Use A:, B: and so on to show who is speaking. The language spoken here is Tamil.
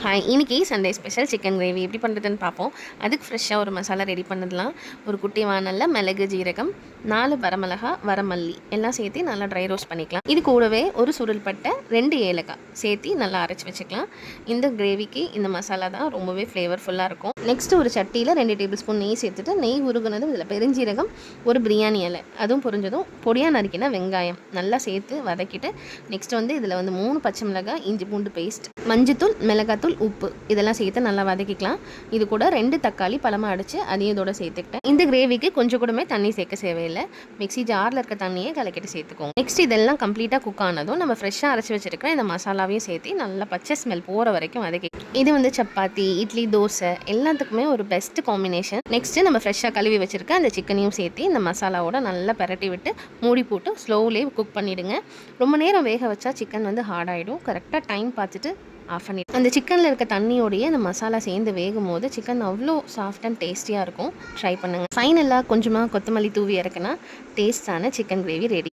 A: ஹாய், இன்னைக்கு சண்டே ஸ்பெஷல் சிக்கன் கிரேவி எப்படி பண்ணுறதுன்னு பார்ப்போம். அதுக்கு ஃப்ரெஷ்ஷாக ஒரு மசாலா ரெடி பண்ணலாம். ஒரு குட்டி வானலில் மிளகு, ஜீரகம், 4 வரமிளகா, வரமல்லி எல்லாம் சேர்த்து நல்லா ட்ரை ரோஸ்ட் பண்ணிக்கலாம். இது கூடவே ஒரு சுருள்பட்டை, 2 ஏலக்காய் சேர்த்து நல்லா அரைச்சி வச்சுக்கலாம். இந்த கிரேவிக்கு இந்த மசாலா தான் ரொம்பவே ஃப்ளேவர்ஃபுல்லாக இருக்கும். நெக்ஸ்ட்டு ஒரு சட்டியில் 2 டேபிள் ஸ்பூன் நெய் சேர்த்துட்டு நெய் உருகுனதும் இதில் பெருஞ்சீரகம், ஒரு பிரியாணி இலை அதுவும் புரிஞ்சதும் பொடியாக நறுக்கின வெங்காயம் நல்லா சேர்த்து வதக்கிட்டு நெக்ஸ்ட் இதில் 3 பச்சை மிளகாய், இஞ்சி பூண்டு பேஸ்ட், மஞ்சத்தூள், மிளகாத்தூள், உப்பு இதெல்லாம் சேர்த்து நல்லா வதக்கிக்கலாம். இது கூட 2 தக்காளி பழமாக அடித்து அதையும் இதோட சேர்த்துக்கிட்டேன். இந்த கிரேவிக்கு கொஞ்சம் கூடமே தண்ணி சேர்க்க தேவையில்லை. மிக்ஸி ஜாரில் இருக்க தண்ணியை கலக்கிட்டு சேர்த்துக்கோங்க. நெக்ஸ்ட் இதெல்லாம் கம்ப்ளீட்டாக குக் ஆனதும் நம்ம ஃப்ரெஷ்ஷாக அரைச்சி வச்சிருக்கிற இந்த மசாலாவையும் சேர்த்து நல்லா பச்சை ஸ்மெல் போகிற வரைக்கும் வதக்கி இது சப்பாத்தி, இட்லி, தோசை எல்லாத்துக்குமே ஒரு பெஸ்ட் காம்பினேஷன். நெக்ஸ்ட்டு நம்ம ஃப்ரெஷ்ஷாக கழுவி வச்சிருக்க அந்த சிக்கனையும் சேர்த்து இந்த மசாலாவோட நல்லா பரட்டி விட்டு மூடி போட்டு ஸ்லோவிலே குக் பண்ணிவிடுங்க. ரொம்ப நேரம் வேக வச்சா சிக்கன் ஹார்ட் ஆகிடும். கரெக்டாக டைம் பார்த்துட்டு ஆஃப் பண்ணி அந்த சிக்கனில் இருக்க தண்ணியோடையே அந்த மசாலா சேர்ந்து வேகும் போது சிக்கன் அவ்வளோ சாஃப்ட் அண்ட் டேஸ்டியாக இருக்கும். ட்ரை பண்ணுங்கள். ஃபைனலாக கொஞ்சமாக கொத்தமல்லி தூவி இறக்குனா டேஸ்டான சிக்கன் கிரேவி ரெடி.